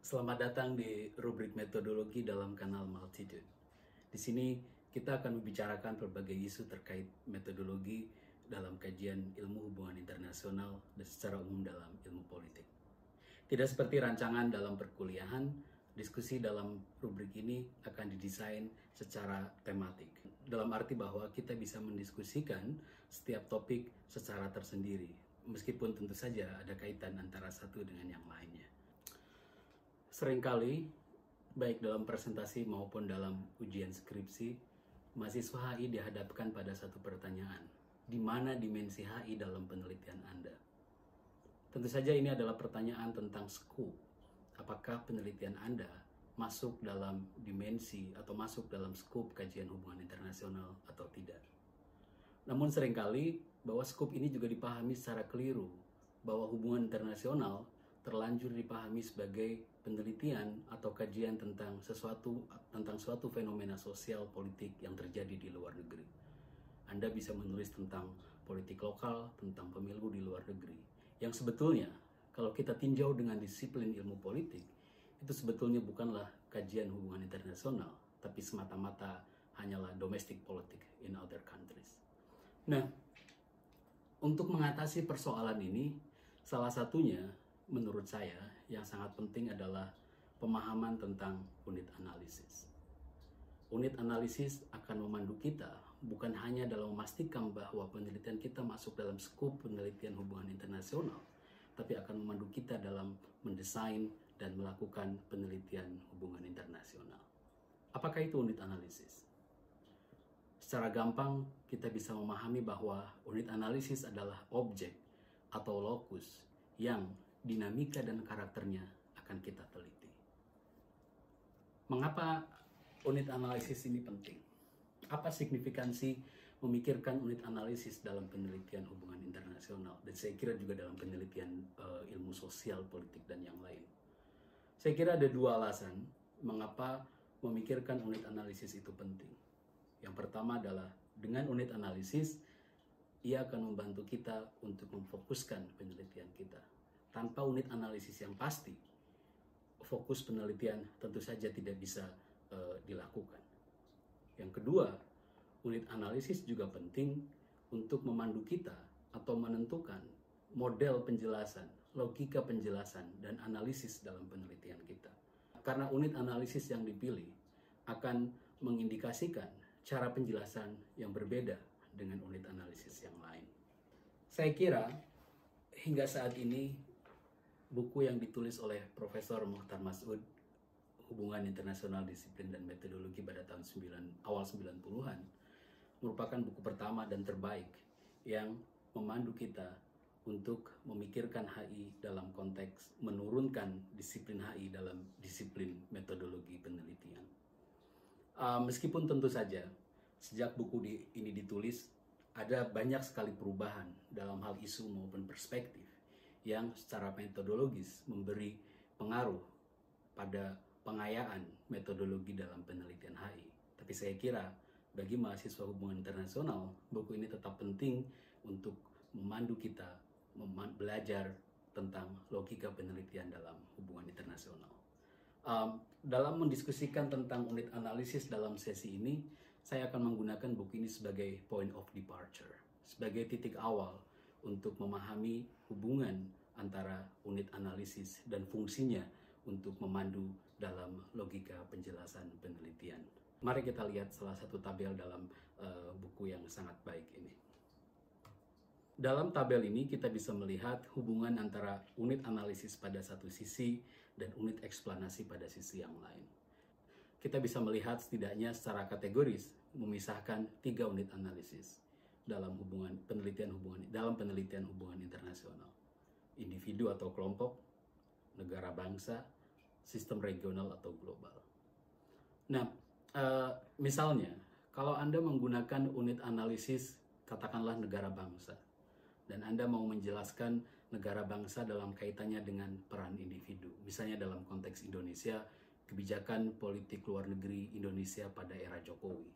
Selamat datang di rubrik metodologi dalam kanal Multitude. Di sini kita akan membicarakan berbagai isu terkait metodologi dalam kajian ilmu hubungan internasional dan secara umum dalam ilmu politik. Tidak seperti rancangan dalam perkuliahan, diskusi dalam rubrik ini akan didesain secara tematik. Dalam arti bahwa kita bisa mendiskusikan setiap topik secara tersendiri, meskipun tentu saja ada kaitan antara satu dengan yang lainnya. Seringkali, baik dalam presentasi maupun dalam ujian skripsi, mahasiswa HI dihadapkan pada satu pertanyaan. Di mana dimensi HI dalam penelitian Anda? Tentu saja ini adalah pertanyaan tentang scope. Apakah penelitian Anda masuk dalam dimensi atau masuk dalam scope kajian hubungan internasional atau tidak? Namun seringkali bahwa scope ini juga dipahami secara keliru, bahwa hubungan internasional terlanjur dipahami sebagai penelitian atau kajian tentang suatu fenomena sosial politik yang terjadi di luar negeri. Anda bisa menulis tentang politik lokal, tentang pemilu di luar negeri, yang sebetulnya kalau kita tinjau dengan disiplin ilmu politik, itu sebetulnya bukanlah kajian hubungan internasional, tapi semata-mata hanyalah domestic politics in other countries. Nah, untuk mengatasi persoalan ini, salah satunya menurut saya yang sangat penting adalah pemahaman tentang unit analisis. Unit analisis akan memandu kita bukan hanya dalam memastikan bahwa penelitian kita masuk dalam skop penelitian hubungan internasional, tapi akan memandu kita dalam mendesain dan melakukan penelitian hubungan internasional. Apakah itu unit analisis? Secara gampang kita bisa memahami bahwa unit analisis adalah objek atau lokus yang dinamika dan karakternya akan kita teliti. Mengapa unit analisis ini penting? Apa signifikansi memikirkan unit analisis dalam penelitian hubungan internasional? Dan saya kira juga dalam penelitian ilmu sosial, politik, dan yang lain. Saya kira ada dua alasan mengapa memikirkan unit analisis itu penting. Yang pertama adalah dengan unit analisis, ia akan membantu kita untuk memfokuskan penelitian kita. Tanpa unit analisis yang pasti, fokus penelitian tentu saja tidak bisa dilakukan. Yang kedua, unit analisis juga penting untuk memandu kita atau menentukan model penjelasan, logika penjelasan, dan analisis dalam penelitian kita. Karena unit analisis yang dipilih akan mengindikasikan cara penjelasan yang berbeda dengan unit analisis yang lain. Saya kira hingga saat ini buku yang ditulis oleh Profesor Mukhtar Mas'ud, Hubungan Internasional Disiplin dan Metodologi pada tahun awal 90-an, merupakan buku pertama dan terbaik yang memandu kita untuk memikirkan HI dalam konteks menurunkan disiplin HI dalam disiplin metodologi penelitian. Meskipun tentu saja sejak buku ini ditulis, ada banyak sekali perubahan dalam hal isu maupun perspektif yang secara metodologis memberi pengaruh pada pengayaan metodologi dalam penelitian HI. Tapi saya kira bagi mahasiswa hubungan internasional, buku ini tetap penting untuk memandu kita belajar tentang logika penelitian dalam hubungan internasional. Dalam mendiskusikan tentang unit analisis dalam sesi ini, saya akan menggunakan buku ini sebagai point of departure, sebagai titik awal untuk memahami hubungan antara unit analisis dan fungsinya untuk memandu dalam logika penjelasan penelitian. Mari kita lihat salah satu tabel dalam buku yang sangat baik ini. Dalam tabel ini kita bisa melihat hubungan antara unit analisis pada satu sisi dan unit eksplanasi pada sisi yang lain. Kita bisa melihat setidaknya secara kategoris memisahkan 3 unit analisis dalam penelitian hubungan internasional. Individu atau kelompok, negara bangsa, sistem regional atau global. Nah, misalnya kalau Anda menggunakan unit analisis katakanlah negara bangsa, dan Anda mau menjelaskan negara bangsa dalam kaitannya dengan peran individu, misalnya dalam konteks Indonesia, kebijakan politik luar negeri Indonesia pada era Jokowi.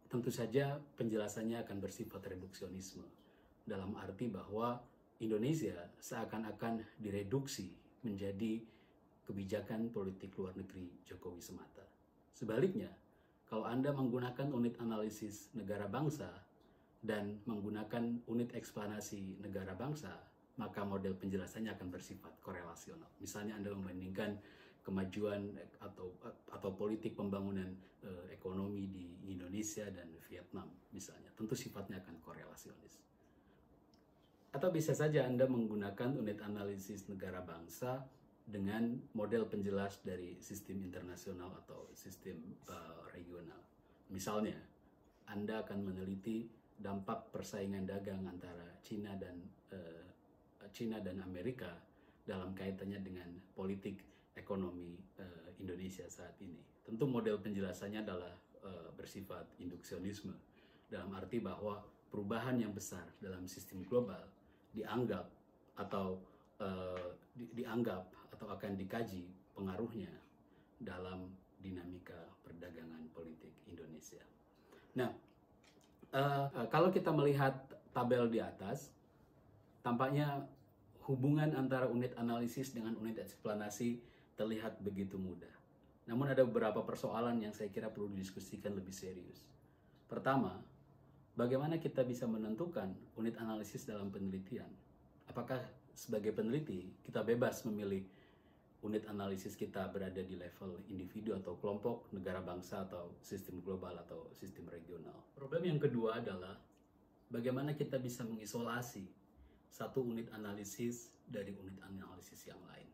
Tentu saja penjelasannya akan bersifat reduksionisme, dalam arti bahwa Indonesia seakan-akan direduksi menjadi kebijakan politik luar negeri Jokowi semata. Sebaliknya, kalau Anda menggunakan unit analisis negara bangsa dan menggunakan unit eksplanasi negara bangsa, maka model penjelasannya akan bersifat korelasional. Misalnya Anda membandingkan kemajuan atau politik pembangunan ekonomi di Indonesia dan Vietnam misalnya, tentu sifatnya akan korelasionis. Atau bisa saja Anda menggunakan unit analisis negara bangsa dengan model penjelas dari sistem internasional atau sistem regional. Misalnya, Anda akan meneliti dampak persaingan dagang antara China dan Amerika dalam kaitannya dengan politik ekonomi Indonesia saat ini. Tentu model penjelasannya adalah bersifat induksionisme, dalam arti bahwa perubahan yang besar dalam sistem global dianggap atau akan dikaji pengaruhnya dalam dinamika perdagangan politik Indonesia. Nah, kalau kita melihat tabel di atas, tampaknya hubungan antara unit analisis dengan unit eksplanasi terlihat begitu mudah. Namun ada beberapa persoalan yang saya kira perlu didiskusikan lebih serius. Pertama, bagaimana kita bisa menentukan unit analisis dalam penelitian? Apakah sebagai peneliti kita bebas memilih unit analisis kita berada di level individu atau kelompok, negara bangsa atau sistem global atau sistem regional? Problem yang kedua adalah bagaimana kita bisa mengisolasi satu unit analisis dari unit analisis yang lain.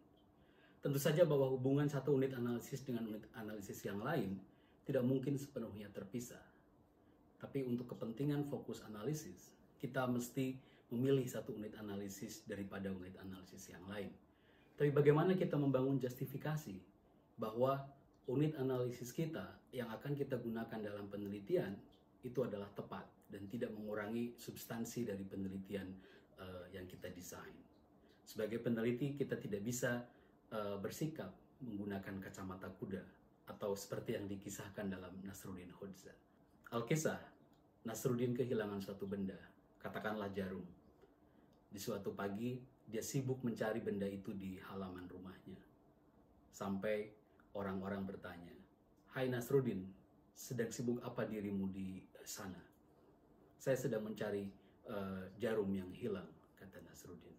Tentu saja bahwa hubungan satu unit analisis dengan unit analisis yang lain tidak mungkin sepenuhnya terpisah. Tapi untuk kepentingan fokus analisis, kita mesti memilih satu unit analisis daripada unit analisis yang lain. Tapi bagaimana kita membangun justifikasi bahwa unit analisis kita yang akan kita gunakan dalam penelitian itu adalah tepat dan tidak mengurangi substansi dari penelitian yang kita desain. Sebagai peneliti, kita tidak bisa bersikap menggunakan kacamata kuda atau seperti yang dikisahkan dalam Nasruddin Hoxha. Alkisah, Nasruddin kehilangan suatu benda, katakanlah jarum. Di suatu pagi, dia sibuk mencari benda itu di halaman rumahnya. Sampai orang-orang bertanya, "Hai Nasruddin, sedang sibuk apa dirimu di sana?" "Saya sedang mencari jarum yang hilang," kata Nasruddin.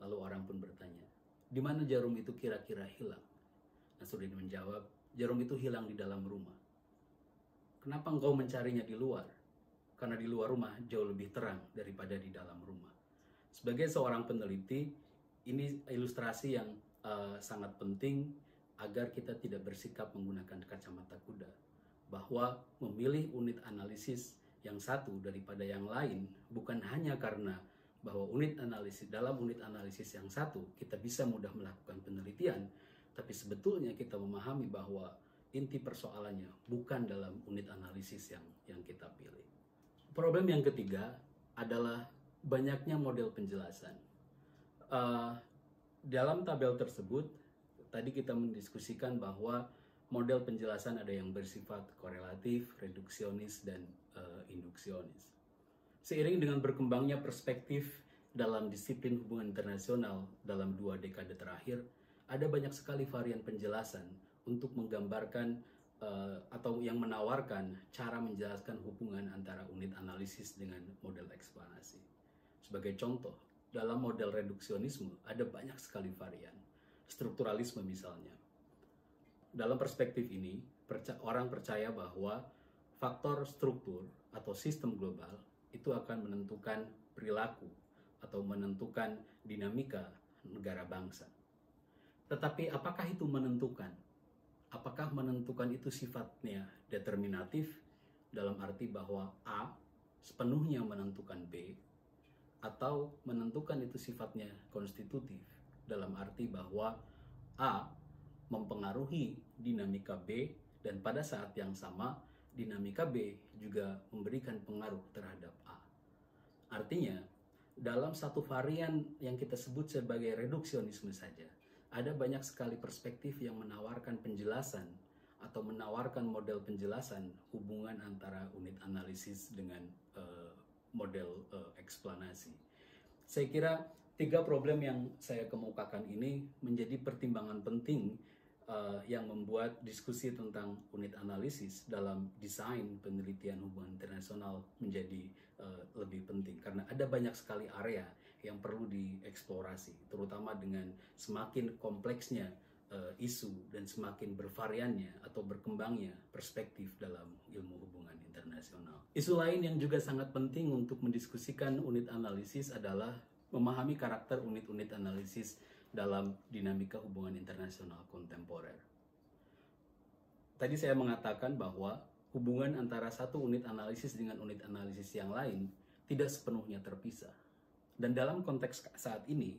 Lalu orang pun bertanya, "Di mana jarum itu kira-kira hilang?" Nasruddin menjawab, "Jarum itu hilang di dalam rumah." "Kenapa engkau mencarinya di luar?" "Karena di luar rumah jauh lebih terang daripada di dalam rumah." Sebagai seorang peneliti, ini ilustrasi yang sangat penting agar kita tidak bersikap menggunakan kacamata kuda. Bahwa memilih unit analisis yang satu daripada yang lain bukan hanya karena bahwa dalam unit analisis yang satu kita bisa mudah melakukan penelitian, tapi sebetulnya kita memahami bahwa inti persoalannya bukan dalam unit analisis yang kita pilih. Problem yang ketiga adalah banyaknya model penjelasan. Dalam tabel tersebut, tadi kita mendiskusikan bahwa model penjelasan ada yang bersifat korelatif, reduksionis, dan induksionis. Seiring dengan berkembangnya perspektif dalam disiplin hubungan internasional dalam 2 dekade terakhir, ada banyak sekali varian penjelasan untuk menggambarkan atau yang menawarkan cara menjelaskan hubungan antara unit analisis dengan model eksplanasi. Sebagai contoh, dalam model reduksionisme ada banyak sekali varian. Strukturalisme misalnya. Dalam perspektif ini, orang percaya bahwa faktor struktur atau sistem global itu akan menentukan perilaku atau menentukan dinamika negara bangsa. Tetapi apakah itu menentukan? Apakah menentukan itu sifatnya determinatif dalam arti bahwa A sepenuhnya menentukan B, atau menentukan itu sifatnya konstitutif dalam arti bahwa A mempengaruhi dinamika B dan pada saat yang sama dinamika B juga memberikan pengaruh terhadap A. Artinya, dalam satu varian yang kita sebut sebagai reduksionisme saja, ada banyak sekali perspektif yang menawarkan penjelasan atau menawarkan model penjelasan hubungan antara unit analisis dengan model eksplanasi. Saya kira Tiga problem yang saya kemukakan ini menjadi pertimbangan penting yang membuat diskusi tentang unit analisis dalam desain penelitian hubungan internasional menjadi lebih penting, karena ada banyak sekali area yang perlu dieksplorasi, terutama dengan semakin kompleksnya isu dan semakin bervariannya atau berkembangnya perspektif dalam ilmu hubungan internasional. Isu lain yang juga sangat penting untuk mendiskusikan unit analisis adalah memahami karakter unit-unit analisis dalam dinamika hubungan internasional kontemporer. Tadi saya mengatakan bahwa hubungan antara satu unit analisis dengan unit analisis yang lain tidak sepenuhnya terpisah. Dan dalam konteks saat ini,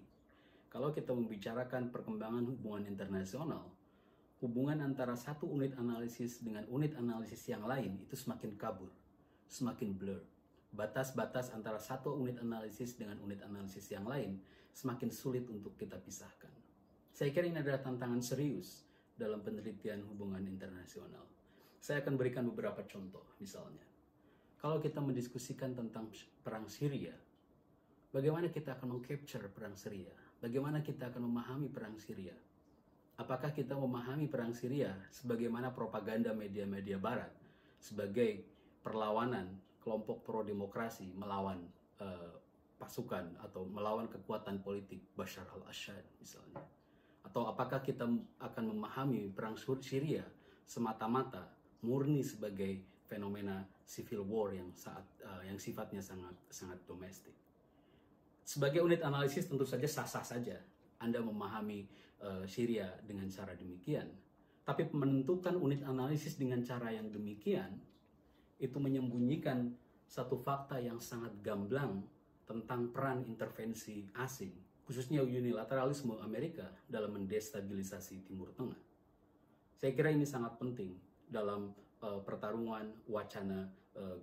kalau kita membicarakan perkembangan hubungan internasional, hubungan antara satu unit analisis dengan unit analisis yang lain itu semakin kabur, semakin blur. Batas-batas antara satu unit analisis dengan unit analisis yang lain semakin sulit untuk kita pisahkan. Saya kira ini adalah tantangan serius dalam penelitian hubungan internasional. Saya akan berikan beberapa contoh, misalnya. Kalau kita mendiskusikan tentang perang Syria, bagaimana kita akan meng-capture perang Syria? Bagaimana kita akan memahami perang Syria? Apakah kita memahami perang Syria sebagaimana propaganda media-media barat, sebagai perlawanan kelompok pro-demokrasi melawan pasukan atau melawan kekuatan politik Bashar al-Assad misalnya? Atau apakah kita akan memahami perang Syria semata-mata murni sebagai fenomena civil war yang sifatnya sangat domestik? Sebagai unit analisis tentu saja sah-sah saja Anda memahami Syria dengan cara demikian. Tapi menentukan unit analisis dengan cara yang demikian itu menyembunyikan satu fakta yang sangat gamblang tentang peran intervensi asing, khususnya unilateralisme Amerika dalam mendestabilisasi Timur Tengah. Saya kira ini sangat penting dalam pertarungan wacana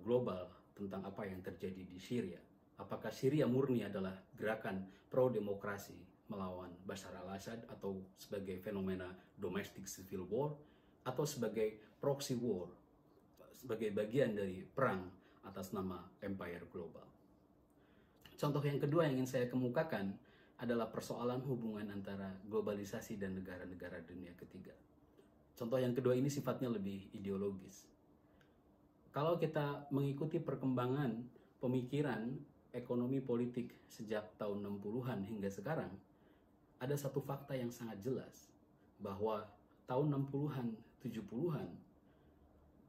global tentang apa yang terjadi di Syria. Apakah Syria murni adalah gerakan pro-demokrasi melawan Bashar al-Assad atau sebagai fenomena domestic civil war, atau sebagai proxy war, sebagai bagian dari perang atas nama empire global. Contoh yang kedua yang ingin saya kemukakan adalah persoalan hubungan antara globalisasi dan negara-negara dunia ketiga. Contoh yang kedua ini sifatnya lebih ideologis. Kalau kita mengikuti perkembangan pemikiran ekonomi politik sejak tahun 60-an hingga sekarang, ada satu fakta yang sangat jelas bahwa tahun 60-an, 70-an,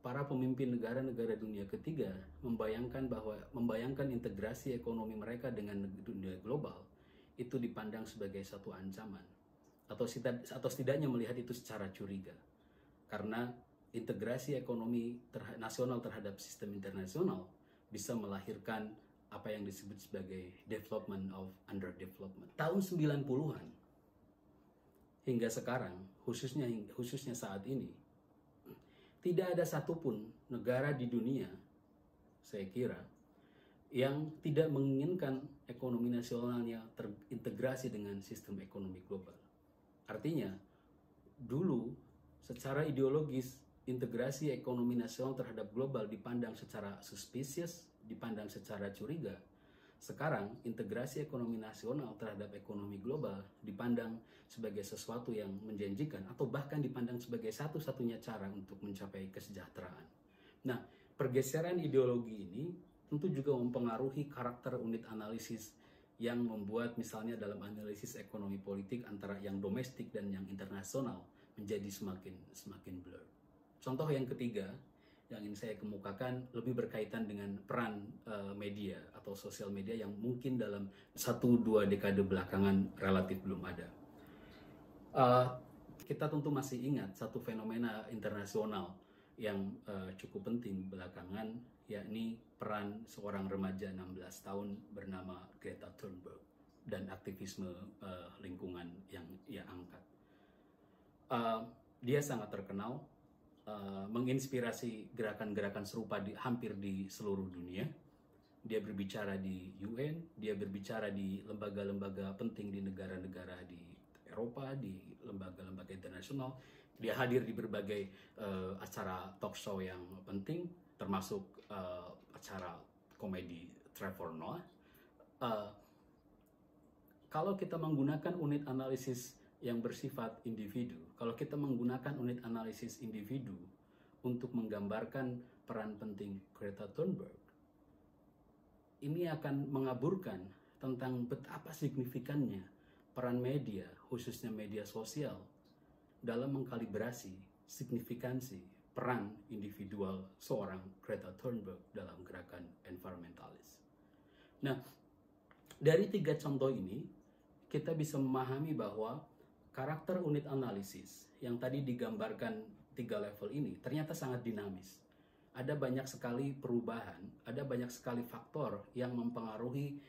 para pemimpin negara-negara dunia ketiga membayangkan integrasi ekonomi mereka dengan dunia global itu dipandang sebagai satu ancaman, atau setidaknya melihat itu secara curiga, karena integrasi ekonomi nasional terhadap sistem internasional bisa melahirkan apa yang disebut sebagai development of underdevelopment. Tahun 90-an hingga sekarang, khususnya saat ini, tidak ada satupun negara di dunia, saya kira, yang tidak menginginkan ekonomi nasionalnya terintegrasi dengan sistem ekonomi global. Artinya, dulu secara ideologis, integrasi ekonomi nasional terhadap global dipandang secara suspicious, dipandang secara curiga. Sekarang, integrasi ekonomi nasional terhadap ekonomi global dipandang sebagai sesuatu yang menjanjikan, atau bahkan dipandang sebagai satu-satunya cara untuk mencapai kesejahteraan. Nah, pergeseran ideologi ini tentu juga mempengaruhi karakter unit analisis yang membuat misalnya dalam analisis ekonomi politik antara yang domestik dan yang internasional menjadi semakin blur. Contoh yang ketiga yang ingin saya kemukakan lebih berkaitan dengan peran media atau sosial media yang mungkin dalam 1-2 dekade belakangan relatif belum ada. Kita tentu masih ingat satu fenomena internasional yang cukup penting belakangan, yakni peran seorang remaja 16 tahun bernama Greta Thunberg dan aktivisme lingkungan yang ia angkat. Dia sangat terkenal, menginspirasi gerakan-gerakan serupa hampir di seluruh dunia. Dia berbicara di UN, dia berbicara di lembaga-lembaga penting di negara-negara di Eropa, di lembaga-lembaga internasional. Dia hadir di berbagai acara talk show yang penting, termasuk acara komedi Trevor Noah. Kalau kita menggunakan unit analisis yang bersifat individu, kalau kita menggunakan unit analisis individu untuk menggambarkan peran penting Greta Thunberg, ini akan mengaburkan tentang betapa signifikannya peran media, khususnya media sosial, dalam mengkalibrasi signifikansi peran individual seorang Greta Thunberg dalam gerakan environmentalis. Nah, dari 3 contoh ini, kita bisa memahami bahwa karakter unit analisis yang tadi digambarkan 3 level ini ternyata sangat dinamis. Ada banyak sekali perubahan, ada banyak sekali faktor yang mempengaruhi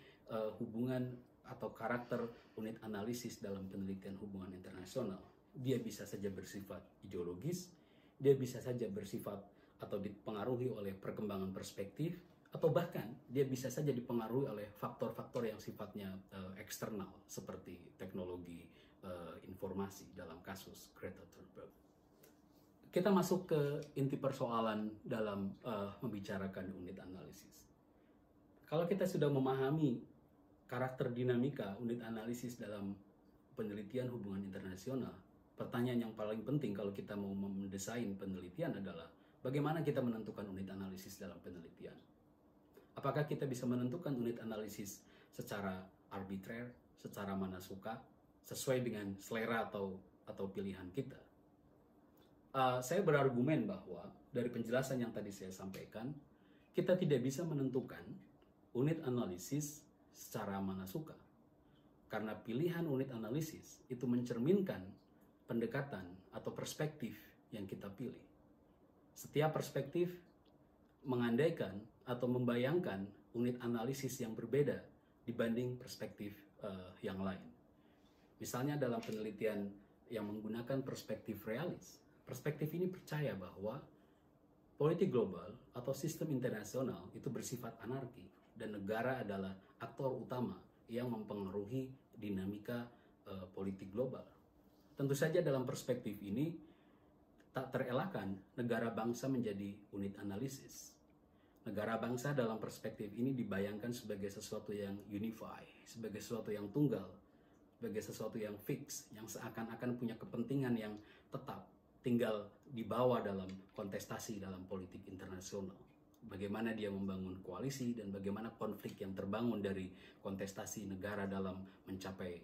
hubungan atau karakter unit analisis dalam penelitian hubungan internasional. Dia bisa saja bersifat ideologis, dia bisa saja bersifat atau dipengaruhi oleh perkembangan perspektif, atau bahkan dia bisa saja dipengaruhi oleh faktor-faktor yang sifatnya eksternal seperti teknologi informasi dalam kasus Greta Thunberg. Kita masuk ke inti persoalan dalam membicarakan unit analisis. Kalau kita sudah memahami karakter dinamika unit analisis dalam penelitian hubungan internasional, pertanyaan yang paling penting kalau kita mau mendesain penelitian adalah bagaimana kita menentukan unit analisis dalam penelitian. Apakah kita bisa menentukan unit analisis secara arbitrer, secara mana suka, sesuai dengan selera atau pilihan kita? Saya berargumen bahwa dari penjelasan yang tadi saya sampaikan, kita tidak bisa menentukan unit analisis secara mana suka. Karena pilihan unit analisis itu mencerminkan pendekatan atau perspektif yang kita pilih. Setiap perspektif mengandaikan atau membayangkan unit analisis yang berbeda dibanding perspektif yang lain. Misalnya dalam penelitian yang menggunakan perspektif realis, perspektif ini percaya bahwa politik global atau sistem internasional itu bersifat anarki dan negara adalah aktor utama yang mempengaruhi dinamika politik global. Tentu saja dalam perspektif ini tak terelakkan negara bangsa menjadi unit analisis. Negara bangsa dalam perspektif ini dibayangkan sebagai sesuatu yang unify, sebagai sesuatu yang tunggal, sebagai sesuatu yang fix, yang seakan-akan punya kepentingan yang tetap, tinggal dibawa dalam kontestasi dalam politik internasional. Bagaimana dia membangun koalisi dan bagaimana konflik yang terbangun dari kontestasi negara dalam mencapai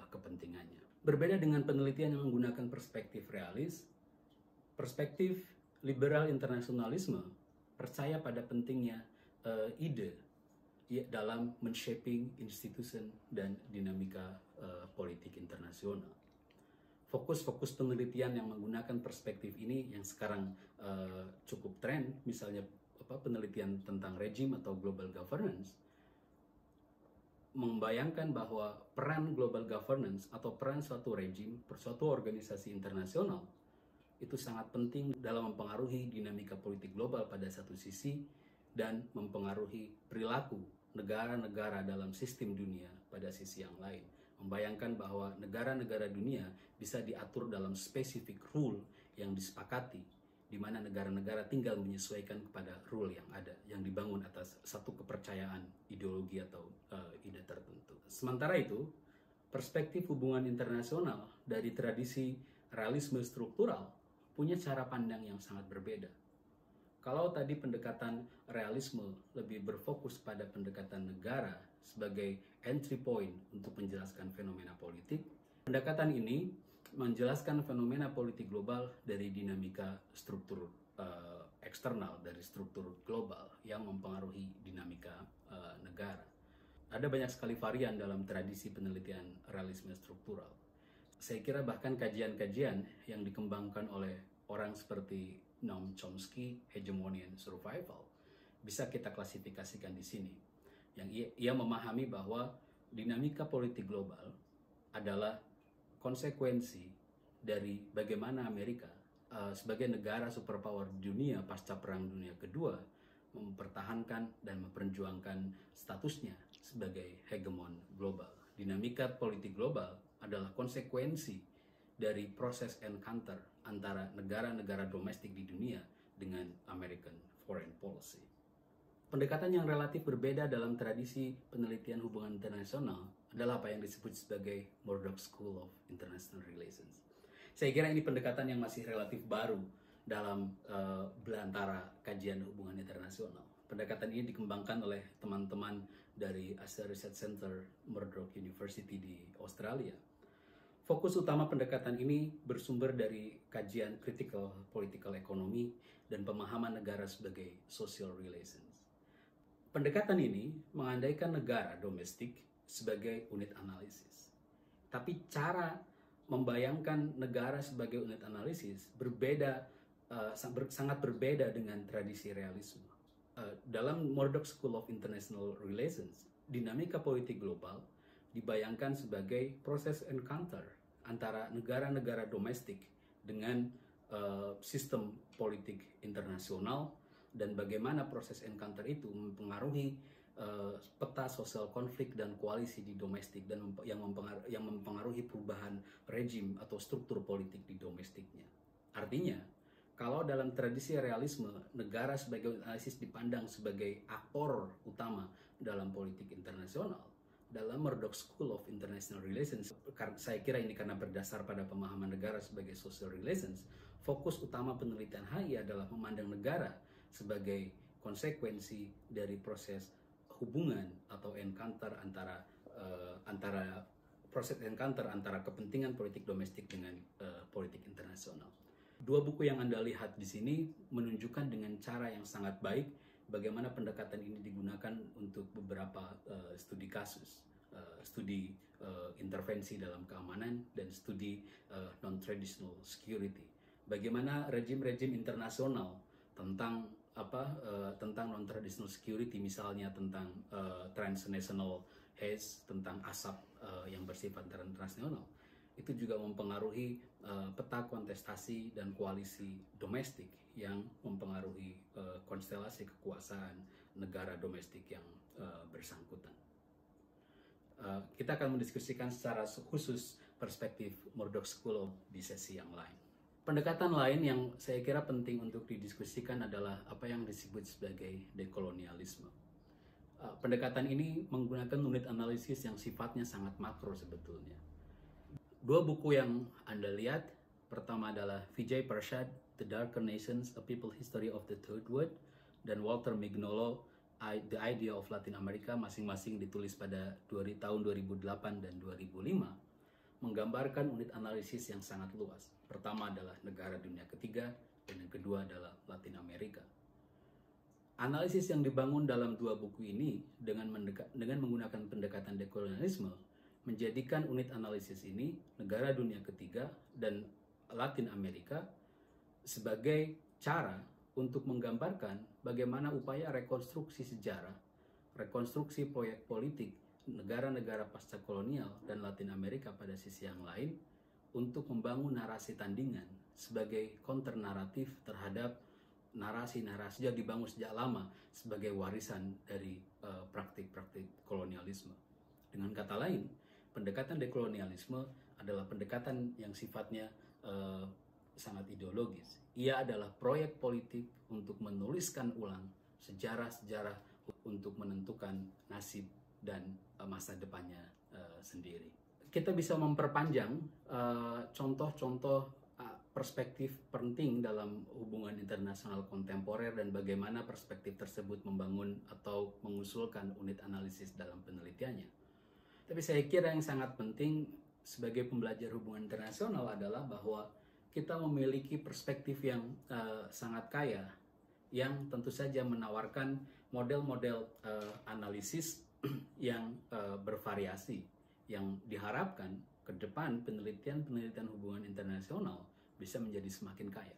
kepentingannya. Berbeda dengan penelitian yang menggunakan perspektif realis, perspektif liberal internasionalisme percaya pada pentingnya ide dalam men-shaping institusi dan dinamika politik internasional. Fokus-fokus penelitian yang menggunakan perspektif ini yang sekarang cukup tren, misalnya penelitian tentang rejim atau global governance, membayangkan bahwa peran global governance atau peran suatu rejim, suatu organisasi internasional itu sangat penting dalam mempengaruhi dinamika politik global pada satu sisi dan mempengaruhi perilaku negara-negara dalam sistem dunia pada sisi yang lain. Membayangkan bahwa negara-negara dunia bisa diatur dalam spesifik rule yang disepakati, di mana negara-negara tinggal menyesuaikan kepada rule yang ada, yang dibangun atas satu kepercayaan ideologi atau ide tertentu. Sementara itu, perspektif hubungan internasional dari tradisi realisme struktural punya cara pandang yang sangat berbeda. Kalau tadi pendekatan realisme lebih berfokus pada pendekatan negara sebagai entry point untuk menjelaskan fenomena politik, pendekatan ini menjelaskan fenomena politik global dari dinamika struktur eksternal, dari struktur global yang mempengaruhi dinamika negara. Ada banyak sekali varian dalam tradisi penelitian realisme struktural. Saya kira bahkan kajian-kajian yang dikembangkan oleh orang seperti Noam Chomsky, Hegemony and Survival, bisa kita klasifikasikan di sini. Yang ia memahami bahwa dinamika politik global adalah konsekuensi dari bagaimana Amerika sebagai negara superpower di dunia pasca Perang Dunia Kedua mempertahankan dan memperjuangkan statusnya sebagai hegemon global. Dinamika politik global adalah konsekuensi dari proses encounter antara negara-negara domestik di dunia dengan American foreign policy. Pendekatan yang relatif berbeda dalam tradisi penelitian hubungan internasional adalah apa yang disebut sebagai Murdoch School of International Relations. Saya kira ini pendekatan yang masih relatif baru dalam belantara kajian hubungan internasional. Pendekatan ini dikembangkan oleh teman-teman dari Asia Research Center Murdoch University di Australia. Fokus utama pendekatan ini bersumber dari kajian critical political economy dan pemahaman negara sebagai social relations. Pendekatan ini mengandaikan negara domestik sebagai unit analisis. Tapi cara membayangkan negara sebagai unit analisis sangat berbeda dengan tradisi realisme. Dalam Murdoch School of International Relations, dinamika politik global dibayangkan sebagai proses encounter antara negara-negara domestik dengan sistem politik internasional, dan bagaimana proses encounter itu mempengaruhi peta sosial konflik dan koalisi di domestik dan yang mempengaruhi perubahan rejim atau struktur politik di domestiknya. Artinya, kalau dalam tradisi realisme, negara sebagai analisis dipandang sebagai aktor utama dalam politik internasional, dalam Murdoch School of International Relations, saya kira ini karena berdasar pada pemahaman negara sebagai social relations, fokus utama penelitian HI adalah memandang negara sebagai konsekuensi dari proses hubungan atau encounter antara kepentingan politik domestik dengan politik internasional. Dua buku yang Anda lihat di sini menunjukkan dengan cara yang sangat baik bagaimana pendekatan ini digunakan untuk beberapa studi kasus, studi intervensi dalam keamanan, dan studi non-traditional security. Bagaimana rejim-rejim internasional tentang non-traditional security, misalnya tentang transnational haze, tentang asap yang bersifat transnasional, itu juga mempengaruhi peta kontestasi dan koalisi domestik yang mempengaruhi konstelasi kekuasaan negara domestik yang bersangkutan. Kita akan mendiskusikan secara khusus perspektif Murdoch School di sesi yang lain. Pendekatan lain yang saya kira penting untuk didiskusikan adalah apa yang disebut sebagai dekolonialisme. Pendekatan ini menggunakan unit analisis yang sifatnya sangat makro sebetulnya. Dua buku yang Anda lihat, pertama adalah Vijay Prashad, The Darker Nations, A People History of the Third World, dan Walter Mignolo, The Idea of Latin America, masing-masing ditulis pada tahun 2008 dan 2005, menggambarkan unit analisis yang sangat luas. Pertama adalah negara dunia ketiga, dan yang kedua adalah Latin Amerika. Analisis yang dibangun dalam dua buku ini dengan menggunakan pendekatan dekolonialisme menjadikan unit analisis ini, negara dunia ketiga dan Latin Amerika, sebagai cara untuk menggambarkan bagaimana upaya rekonstruksi sejarah, rekonstruksi proyek politik negara-negara pasca kolonial dan Latin Amerika pada sisi yang lain untuk membangun narasi tandingan sebagai counter naratif terhadap narasi-narasi yang dibangun sejak lama sebagai warisan dari praktik-praktik kolonialisme. Dengan kata lain, pendekatan dekolonialisme adalah pendekatan yang sifatnya sangat ideologis. Ia adalah proyek politik untuk menuliskan ulang sejarah-sejarah untuk menentukan nasib dan masa depannya sendiri. Kita bisa memperpanjang contoh-contoh perspektif penting dalam hubungan internasional kontemporer dan bagaimana perspektif tersebut membangun atau mengusulkan unit analisis dalam penelitiannya. Tapi saya kira yang sangat penting sebagai pembelajar hubungan internasional adalah bahwa kita memiliki perspektif yang sangat kaya, yang tentu saja menawarkan model-model analisis yang bervariasi, yang diharapkan ke depan penelitian hubungan internasional bisa menjadi semakin kaya,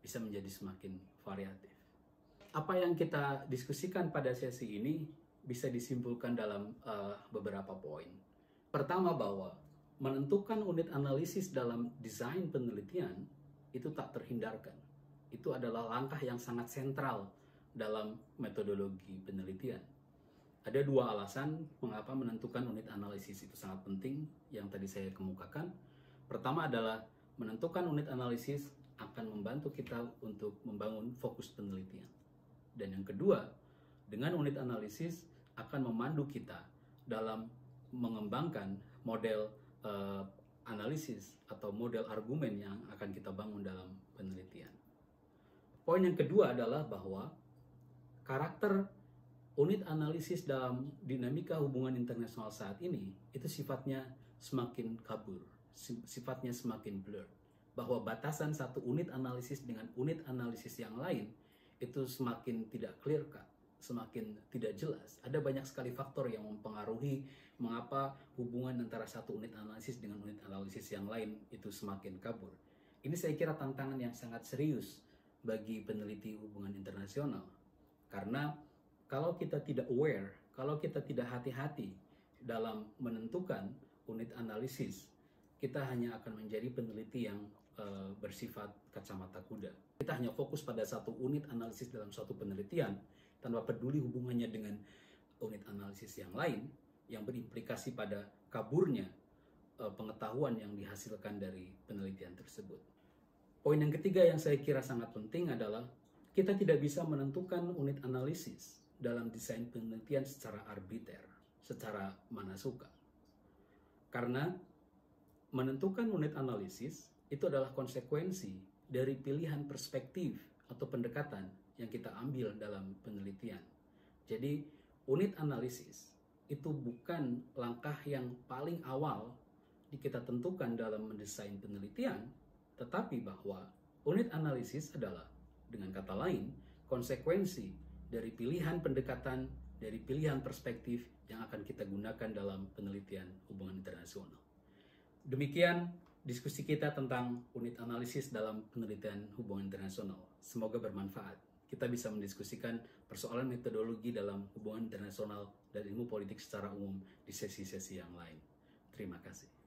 bisa menjadi semakin variatif. Apa yang kita diskusikan pada sesi ini bisa disimpulkan dalam beberapa poin. Pertama, bahwa menentukan unit analisis dalam desain penelitian itu tak terhindarkan. Itu adalah langkah yang sangat sentral dalam metodologi penelitian. Ada dua alasan mengapa menentukan unit analisis itu sangat penting yang tadi saya kemukakan. Pertama adalah menentukan unit analisis akan membantu kita untuk membangun fokus penelitian. Dan yang kedua, Dengan unit analisis akan memandu kita dalam mengembangkan model analisis atau model argumen yang akan kita bangun dalam penelitian. Poin yang kedua adalah bahwa karakter unit analisis dalam dinamika hubungan internasional saat ini itu sifatnya semakin kabur, sifatnya semakin blur. Bahwa batasan satu unit analisis dengan unit analisis yang lain itu semakin tidak clear cut, semakin tidak jelas. Ada banyak sekali faktor yang mempengaruhi mengapa hubungan antara satu unit analisis dengan unit analisis yang lain itu semakin kabur. Ini saya kira tantangan yang sangat serius bagi peneliti hubungan internasional. Karena kalau kita tidak aware, kalau kita tidak hati-hati dalam menentukan unit analisis, kita hanya akan menjadi peneliti yang bersifat kacamata kuda. Kita hanya fokus pada satu unit analisis dalam suatu penelitian, tanpa peduli hubungannya dengan unit analisis yang lain, yang berimplikasi pada kaburnya pengetahuan yang dihasilkan dari penelitian tersebut. Poin yang ketiga yang saya kira sangat penting adalah kita tidak bisa menentukan unit analisis dalam desain penelitian secara arbiter, secara mana suka. Karena menentukan unit analisis itu adalah konsekuensi dari pilihan perspektif atau pendekatan yang kita ambil dalam penelitian. Jadi, unit analisis itu bukan langkah yang paling awal kita tentukan dalam mendesain penelitian, tetapi bahwa unit analisis adalah, dengan kata lain, konsekuensi dari pilihan pendekatan, dari pilihan perspektif yang akan kita gunakan dalam penelitian hubungan internasional. Demikian diskusi kita tentang unit analisis dalam penelitian hubungan internasional. Semoga bermanfaat. Kita bisa mendiskusikan persoalan metodologi dalam hubungan internasional dan ilmu politik secara umum di sesi-sesi yang lain. Terima kasih.